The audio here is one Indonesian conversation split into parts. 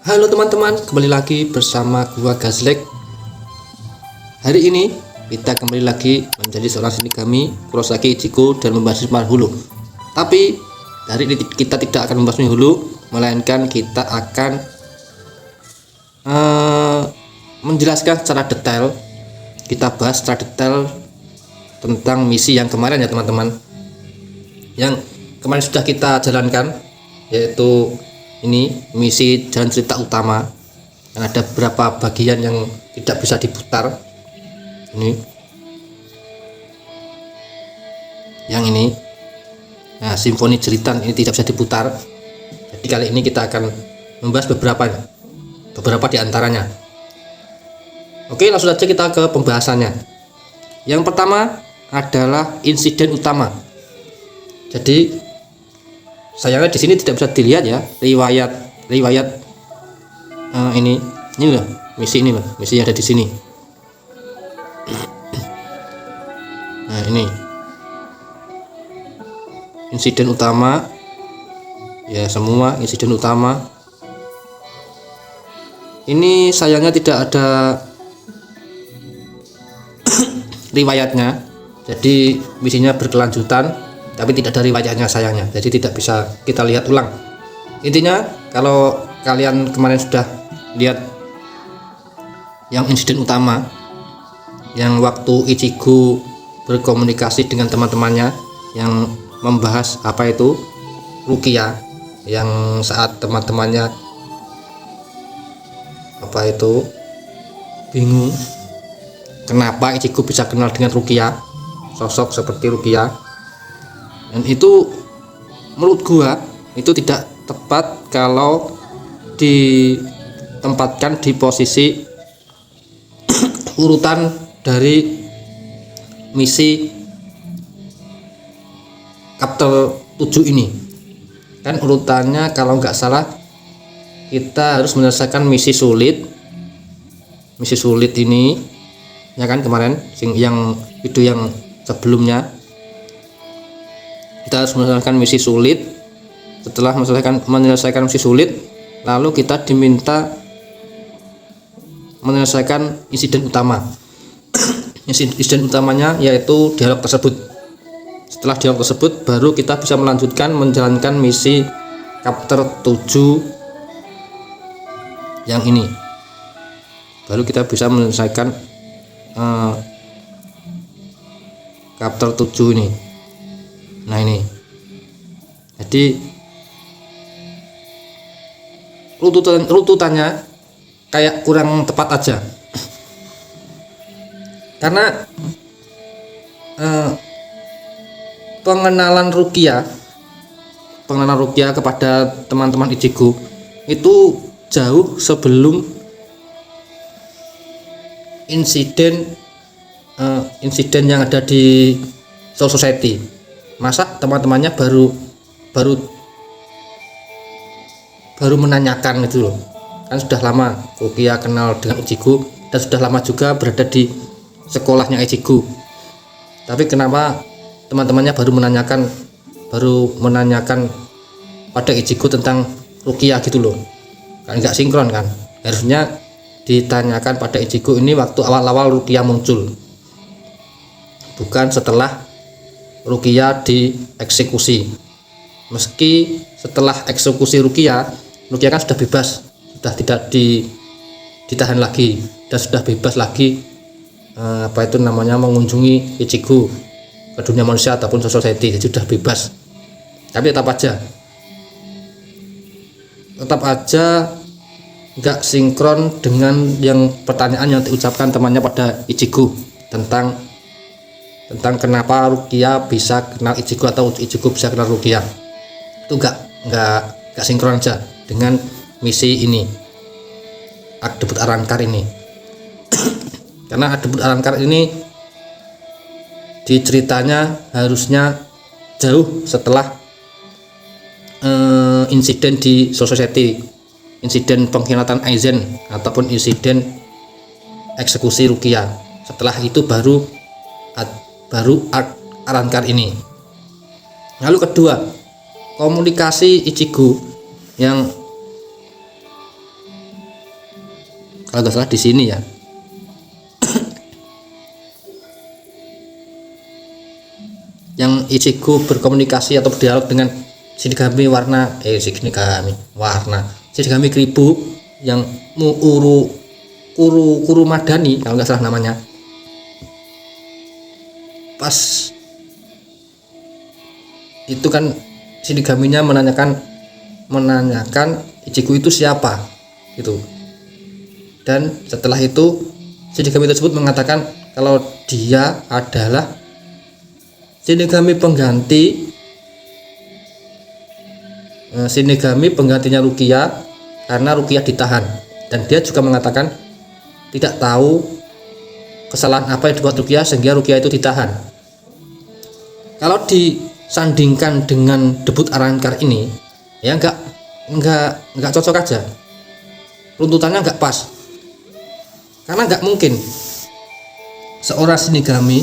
Halo teman-teman, kembali lagi bersama gua Gazlek. Hari ini kita kembali lagi menjadi seorang shinigami Kurosaki Ichigo dan membahas Hulu. Tapi hari ini kita tidak akan membahas Hulu, melainkan kita akan menjelaskan secara detail. Kita bahas secara detail tentang misi yang kemarin ya teman-teman. Yang kemarin sudah kita jalankan, yaitu ini misi jalan cerita utama, yang ada beberapa bagian yang tidak bisa diputar. Ini yang ini, nah simfoni jeritan ini tidak bisa diputar. Jadi kali ini kita akan membahas beberapa di antaranya. Oke, langsung saja kita ke pembahasannya. Yang pertama adalah insiden utama. Jadi sayangnya di sini tidak bisa dilihat ya riwayat ini loh, misi ini loh, misi yang ada di sini. Nah ini insiden utama ya, semua insiden utama ini sayangnya tidak ada riwayatnya. Jadi misinya berkelanjutan tapi tidak ada riwayatnya sayangnya, jadi tidak bisa kita lihat ulang. Intinya kalau kalian kemarin sudah lihat yang insiden utama, yang waktu Ichigo berkomunikasi dengan teman-temannya yang membahas apa itu Rukia, yang saat teman-temannya apa itu bingung kenapa Ichigo bisa kenal dengan Rukia, sosok seperti Rukia. Dan itu menurut gua itu tidak tepat kalau ditempatkan di posisi urutan dari misi chapter 7 ini. Kan urutannya kalau nggak salah kita harus menyelesaikan misi sulit ini ya kan, kemarin yang video yang sebelumnya kita harus menyelesaikan misi sulit. Setelah menyelesaikan misi sulit, lalu kita diminta menyelesaikan insiden utama. Insiden utamanya yaitu dialog tersebut. Setelah dialog tersebut baru kita bisa melanjutkan menjalankan misi chapter 7 yang ini. Baru kita bisa menyelesaikan chapter 7 ini. Nah ini, jadi rututannya kayak kurang tepat aja, karena pengenalan Rukia kepada teman-teman Ichigo itu jauh sebelum insiden yang ada di Soul Society. Masa teman-temannya baru menanyakan gitu loh. Kan sudah lama Rukia kenal dengan Ichigo dan sudah lama juga berada di sekolahnya Ichigo. Tapi kenapa teman-temannya baru menanyakan pada Ichigo tentang Rukia gitu loh. Kan nggak sinkron kan. Harusnya ditanyakan pada Ichigo ini waktu awal-awal Rukia muncul. Bukan setelah Rukia dieksekusi. Meski setelah eksekusi Rukia kan sudah bebas, sudah tidak ditahan lagi dan sudah bebas lagi mengunjungi Ichigo ke dunia manusia ataupun society, jadi sudah bebas. Tapi tetap aja nggak sinkron dengan yang pertanyaan yang diucapkan temannya pada Ichigo tentang kenapa Rukia bisa kenal Ichigo atau Ichigo bisa kenal Rukia. Itu nggak sinkron aja dengan misi ini, debut Arrancar ini. Karena debut Arrancar ini di ceritanya harusnya jauh setelah insiden di Soul Society, insiden pengkhianatan Aizen ataupun insiden eksekusi Rukia. Setelah itu baru Arrancar ini. Lalu kedua, komunikasi Ichigo yang kalau nggak salah di sini ya. Yang Ichigo berkomunikasi atau berdialog dengan Shinigami Shinigami Keribu yang Kurumadani kalau nggak salah namanya. Pas itu kan Shinigaminya menanyakan Ichigo itu siapa gitu. Dan setelah itu Shinigami tersebut mengatakan kalau dia adalah Shinigami penggantinya Rukia karena Rukia ditahan, dan dia juga mengatakan tidak tahu kesalahan apa yang dibuat Rukia sehingga Rukia itu ditahan. Kalau disandingkan dengan debut Arrancar ini ya nggak cocok aja, runtutannya nggak pas, karena nggak mungkin seorang Shinigami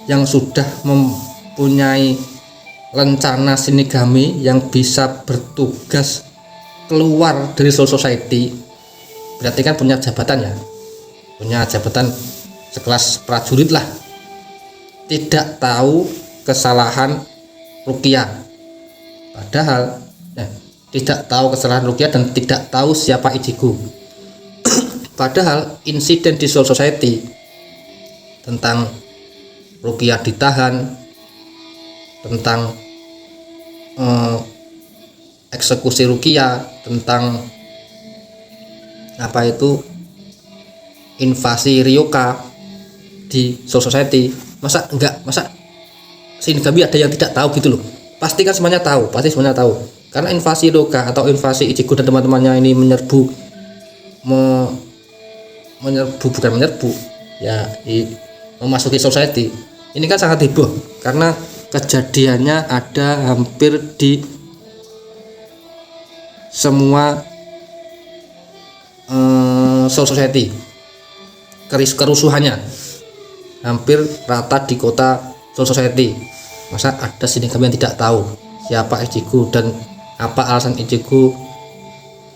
yang sudah mempunyai rencana Shinigami yang bisa bertugas keluar dari Soul Society, berarti kan punya jabatan sekelas prajurit lah, tidak tahu kesalahan Rukia, padahal tidak tahu kesalahan Rukia dan tidak tahu siapa Ichigo. Padahal insiden di Soul Society tentang Rukia ditahan, tentang eksekusi Rukia, tentang invasi Ryoka di Soul Society, masa Shinigami ada yang tidak tahu gitu loh? Pasti semuanya tahu, karena invasi Ryoka atau invasi Ichigo dan teman-temannya ini memasuki Society ini kan sangat heboh, karena kejadiannya ada hampir di semua Soul Society. Kerusuhannya hampir rata di kota Soul Society. Masa ada Shinigami yang tidak tahu siapa Ichigo dan apa alasan Ichigo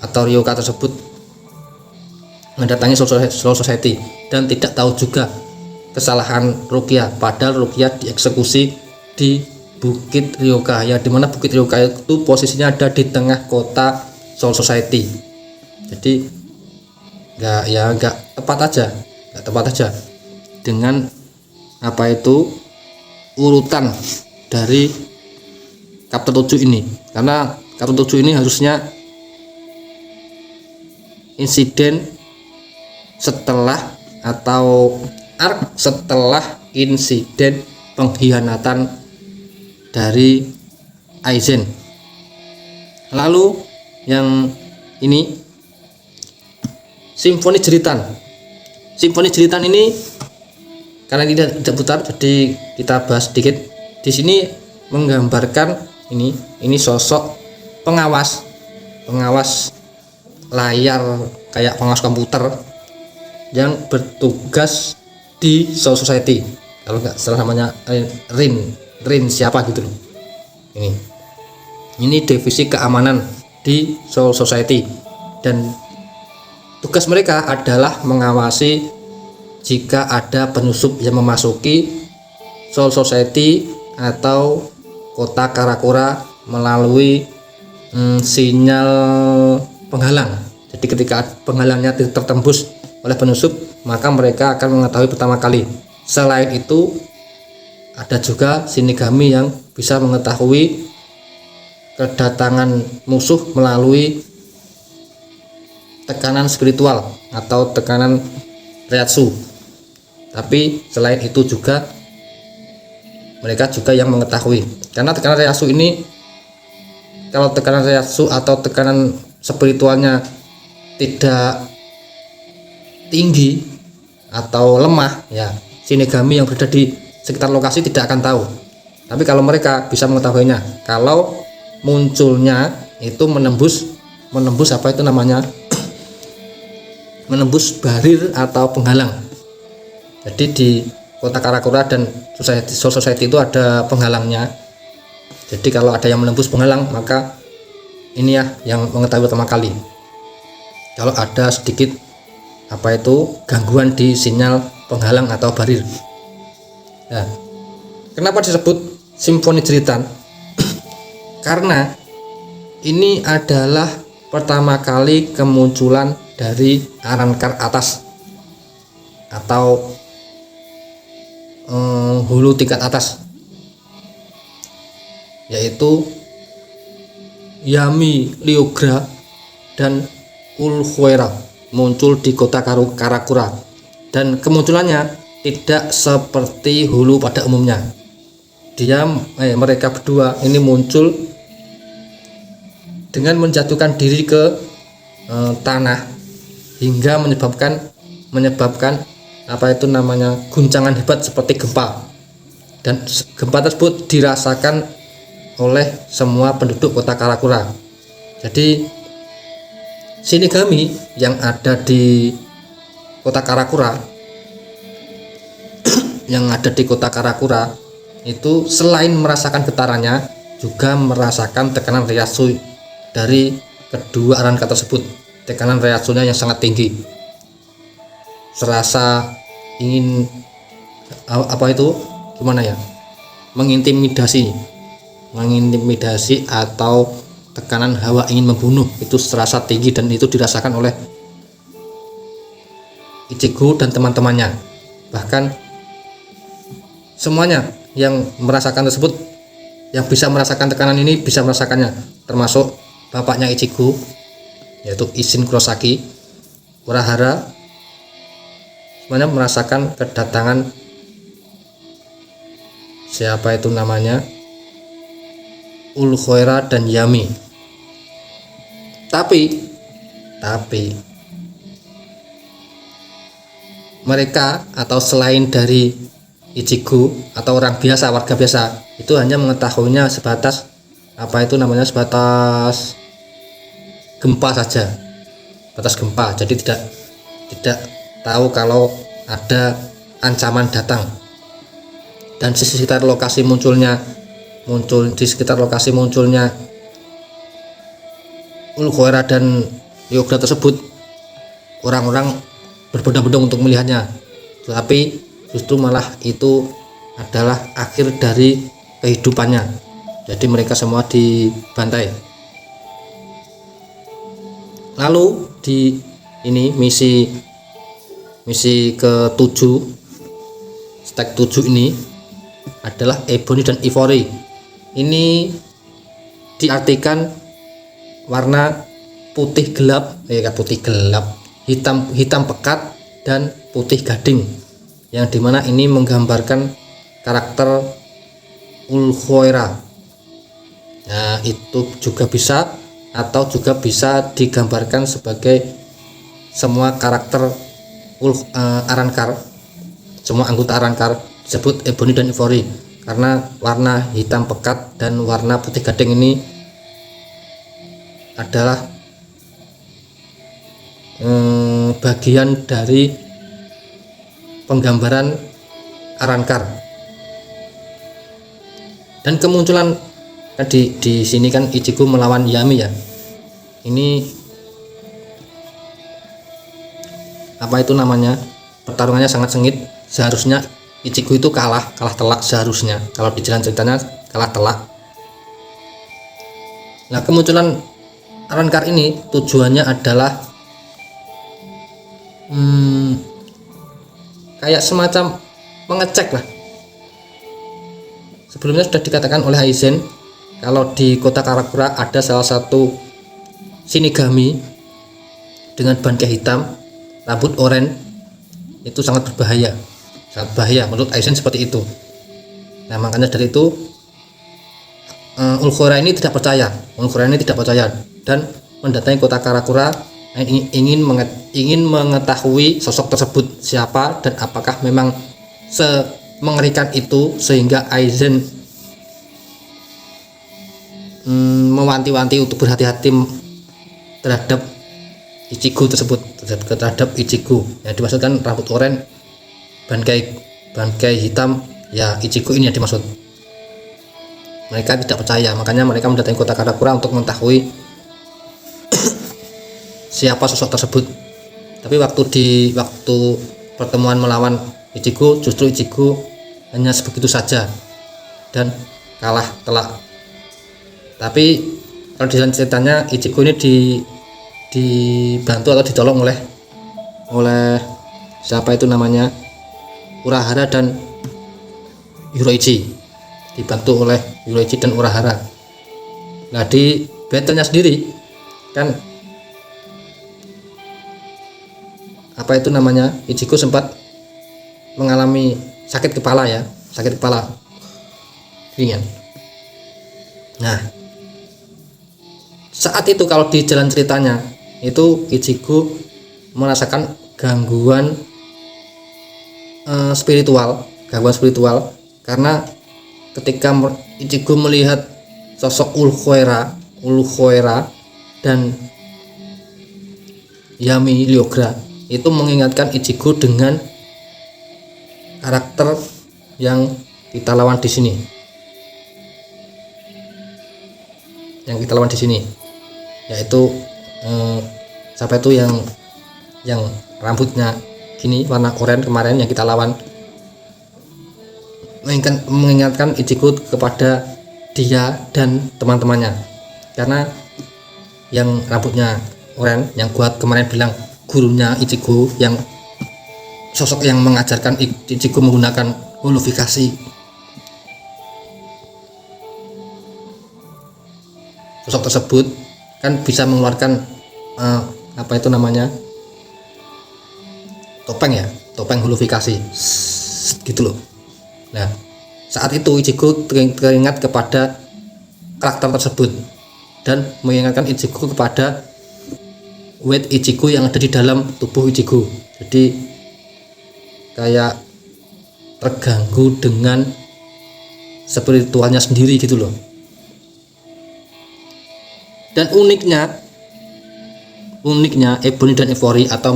atau Ryoka tersebut mendatangi Soul Society, dan tidak tahu juga kesalahan Rukia, padahal Rukia dieksekusi di Bukit Ryoka, yang dimana Bukit Ryoka itu posisinya ada di tengah kota Soul Society. Jadi nggak tepat aja dengan urutan dari Chapter 7 ini, karena Chapter 7 ini harusnya insiden setelah atau arc setelah insiden pengkhianatan dari Aizen. Lalu yang ini Simfoni Jeritan ini karena tidak putar, jadi kita bahas sedikit. Di sini menggambarkan ini sosok pengawas layar, kayak pengawas komputer yang bertugas di Soul Society. Kalau nggak salah namanya Rin siapa gitu loh. Ini divisi keamanan di Soul Society, dan tugas mereka adalah mengawasi jika ada penyusup yang memasuki Soul Society atau kota Karakura melalui sinyal penghalang. Jadi ketika penghalangnya tertembus oleh penyusup, maka mereka akan mengetahui pertama kali. Selain itu, ada juga Shinigami yang bisa mengetahui kedatangan musuh melalui tekanan spiritual atau tekanan Reiatsu. Tapi selain itu juga mereka juga yang mengetahui, karena tekanan Reiatsu ini, kalau tekanan Reiatsu atau tekanan spiritualnya tidak tinggi atau lemah, ya Shinigami yang berada di sekitar lokasi tidak akan tahu. Tapi kalau mereka bisa mengetahuinya, kalau munculnya itu menembus menembus barir atau penghalang. Jadi di kota Karakura dan Soul Society itu ada penghalangnya. Jadi kalau ada yang menembus penghalang, maka ini ya yang mengetahui pertama kali. Kalau ada sedikit gangguan di sinyal penghalang atau barir. Nah, kenapa disebut simfoni jeritan? Karena ini adalah pertama kali kemunculan dari arankar atas atau hulu tingkat atas, yaitu Yami Liogra dan Ulkhoera muncul di kota Karakura, dan kemunculannya tidak seperti hulu pada umumnya. Mereka berdua ini muncul dengan menjatuhkan diri ke tanah hingga menyebabkan guncangan hebat seperti gempa, dan gempa tersebut dirasakan oleh semua penduduk kota Karakura. Jadi Shinigami yang ada di kota Karakura itu selain merasakan getarannya juga merasakan tekanan Reiatsu dari kedua arankar tersebut. Tekanan Reiatsunya yang sangat tinggi, serasa ingin mengintimidasi atau tekanan hawa ingin membunuh itu serasa tinggi, dan itu dirasakan oleh Ichigo dan teman-temannya. Bahkan semuanya yang merasakan tersebut, yang bisa merasakan tekanan ini bisa merasakannya, termasuk bapaknya Ichigo yaitu Isshin Kurosaki, Urahara, semuanya merasakan kedatangan Ulkhoera dan Yami. Tapi mereka atau selain dari Ichigo atau orang biasa, warga biasa, itu hanya mengetahuinya sebatas sebatas gempa saja, batas gempa. Jadi tidak tahu kalau ada ancaman datang. Dan di sekitar lokasi munculnya Ulkhoera dan Liogra tersebut, orang-orang berbondong-bondong untuk melihatnya, tetapi justru malah itu adalah akhir dari kehidupannya. Jadi mereka semua dibantai. Lalu di misi ke-7, stek 7 ini adalah Ebony dan Ivory. Ini diartikan warna putih gelap, hitam pekat dan putih gading, yang dimana ini menggambarkan karakter Ulkhoera. Nah, itu juga bisa digambarkan sebagai semua karakter arankar, semua anggota arankar disebut Ebony dan Ivory, karena warna hitam pekat dan warna putih gading ini adalah bagian dari penggambaran arankar. Dan kemunculan di sini kan Ichigo melawan Yami ya. Ini pertarungannya sangat sengit. Seharusnya Ichigo itu kalah telak, seharusnya kalau di jalan ceritanya kalah telak. Nah, kemunculan arankar ini tujuannya adalah kayak semacam mengecek lah. Sebelumnya sudah dikatakan oleh Aizen kalau di kota Karakura ada salah satu Shinigami dengan bangkai hitam, rambut oranye, itu sangat berbahaya. Sangat bahaya menurut Aizen seperti itu. Nah, makanya dari itu Ulkhoera ini tidak percaya dan mendatangi kota Karakura, ingin mengetahui sosok tersebut siapa dan apakah memang mengerikan itu sehingga Aizen mewanti-wanti untuk berhati-hati terhadap Ichigo tersebut, terhadap Ichigo yang dimaksudkan rambut oranye, bangkai hitam, ya Ichigo ini yang dimaksud. Mereka tidak percaya, makanya mereka mendatangi kota Karakura untuk mengetahui siapa sosok tersebut. Tapi waktu pertemuan melawan Ichigo, justru Ichigo hanya sebegitu saja dan kalah telak. Tapi kalau di dalam ceritanya Ichigo ini dibantu atau ditolong oleh siapa itu namanya, Urahara dan Yuroichi. Dibantu oleh Yuroichi dan Urahara. Nah, di battle-nya sendiri kan apa itu namanya, Ichigo sempat mengalami sakit kepala ringan. Nah, saat itu kalau di jalan ceritanya itu Ichigo merasakan gangguan spiritual karena ketika Ichigo melihat sosok Ulquerra dan Yami Lyogre itu mengingatkan Ichigo dengan karakter yang kita lawan di sini. Yaitu siapa itu yang rambutnya gini warna oranye kemarin yang kita lawan, mengingatkan Ichigo kepada dia dan teman-temannya. Karena yang rambutnya oranye yang kuat kemarin bilang gurunya Ichigo, yang sosok yang mengajarkan Ichigo menggunakan holofikasi. Sosok tersebut kan bisa mengeluarkan apa itu namanya, topeng holofikasi gitu loh. Nah, saat itu Ichigo teringat kepada karakter tersebut dan mengingatkan Ichigo kepada weight Ichigo yang ada di dalam tubuh Ichigo. Jadi kayak terganggu dengan spiritualnya sendiri gitu loh. Dan uniknya Ebony dan Ivory atau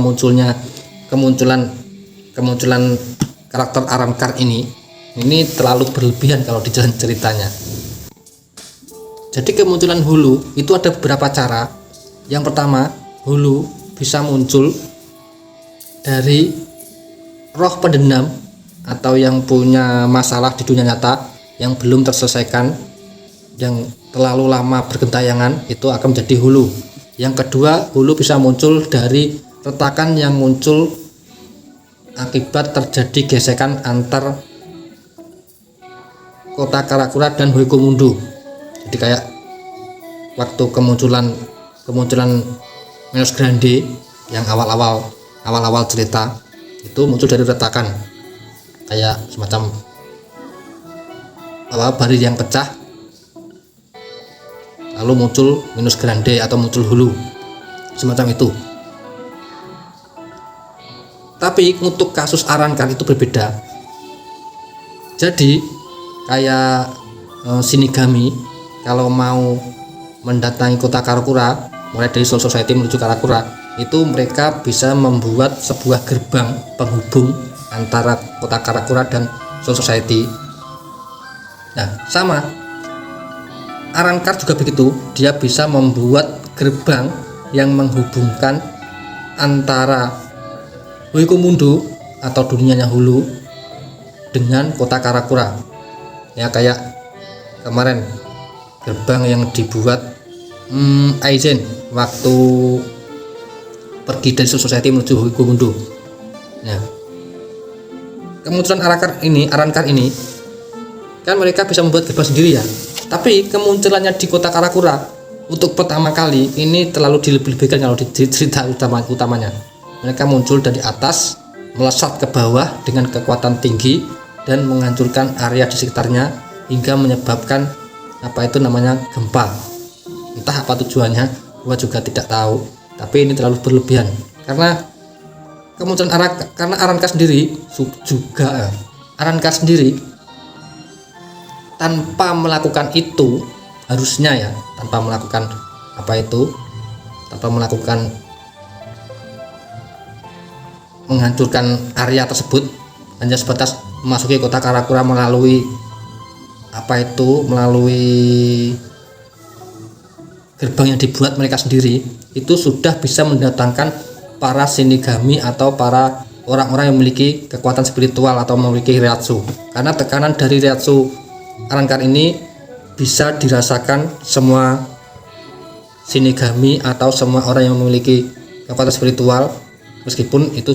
kemunculan karakter Arrancar ini terlalu berlebihan kalau di jalan ceritanya. Jadi kemunculan Hulu itu ada beberapa cara. Yang pertama, Hulu bisa muncul dari roh pendendam atau yang punya masalah di dunia nyata yang belum terselesaikan, yang terlalu lama bergentayangan, itu akan menjadi Hulu. Yang kedua, Hulu bisa muncul dari retakan yang muncul akibat terjadi gesekan antar kota Karakura dan Hueco-Mundo. Jadi kayak waktu kemunculan Minos Grande yang awal-awal cerita itu muncul dari retakan, kayak semacam barir yang pecah, lalu muncul Minos Grande atau muncul Hulu semacam itu. Tapi untuk kasus Arrancar itu berbeda. Jadi kayak Shinigami kalau mau mendatangi kota Karakura, mulai dari Soul Society menuju Karakura, itu mereka bisa membuat sebuah gerbang penghubung antara kota Karakura dan Soul Society. Nah, sama Arrancar juga begitu, dia bisa membuat gerbang yang menghubungkan antara Hueco-Mundo atau dunianya Hulu dengan kota Karakura. Ya kayak kemarin gerbang yang dibuat Aizen waktu pergi dari Soul Society menuju Hueco-Mundo. Nah, kemunculan Arrancar ini kan mereka bisa membuat gerbang sendiri ya. Tapi kemunculannya di kota Karakura untuk pertama kali ini terlalu dilebih-lebihkan kalau di cerita utamanya. Mereka muncul dari atas, melesat ke bawah dengan kekuatan tinggi dan menghancurkan area di sekitarnya hingga menyebabkan apa itu namanya gempa. Entah apa tujuannya, gua juga tidak tahu. Tapi ini terlalu berlebihan karena kemunculan Arrancar sendiri tanpa melakukan itu, harusnya tanpa melakukan menghancurkan area tersebut, hanya sebatas memasuki kota Karakura melalui gerbang yang dibuat mereka sendiri, itu sudah bisa mendatangkan para shinigami atau para orang-orang yang memiliki kekuatan spiritual atau memiliki Reiatsu. Karena tekanan dari Reiatsu Arrancar ini bisa dirasakan semua shinigami atau semua orang yang memiliki kekuatan spiritual, meskipun itu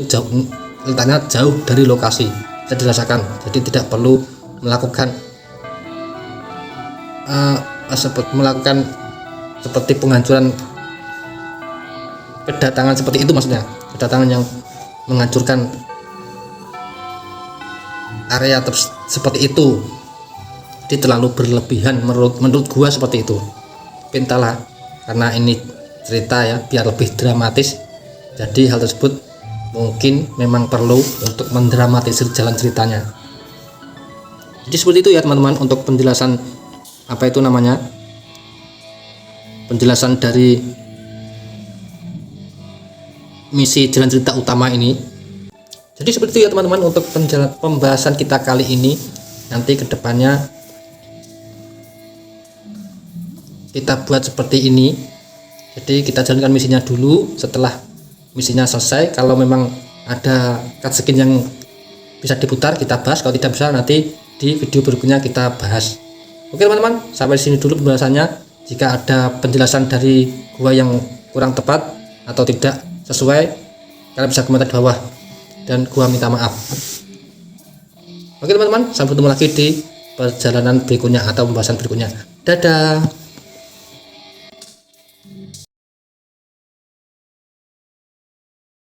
letaknya jauh dari lokasi, bisa dirasakan. Jadi tidak perlu melakukan seperti penghancuran, kedatangan seperti itu, maksudnya kedatangan yang menghancurkan area seperti itu. Jadi terlalu berlebihan menurut gua seperti itu. Entahlah, karena ini cerita ya, biar lebih dramatis, jadi hal tersebut mungkin memang perlu untuk mendramatisir jalan ceritanya. Jadi seperti itu ya teman-teman, untuk penjelasan penjelasan dari misi jalan cerita utama ini. Jadi seperti itu ya teman-teman, untuk pembahasan kita kali ini. Nanti kedepannya kita buat seperti ini. Jadi kita jalankan misinya dulu. Setelah misinya selesai, kalau memang ada cutscene yang bisa diputar, kita bahas. Kalau tidak bisa, nanti di video berikutnya kita bahas. Oke teman-teman, sampai sini dulu pembahasannya. Jika ada penjelasan dari gua yang kurang tepat atau tidak sesuai, kalian bisa komentar di bawah dan gua minta maaf. Oke teman-teman, sampai ketemu lagi di perjalanan berikutnya atau pembahasan berikutnya. Dadah.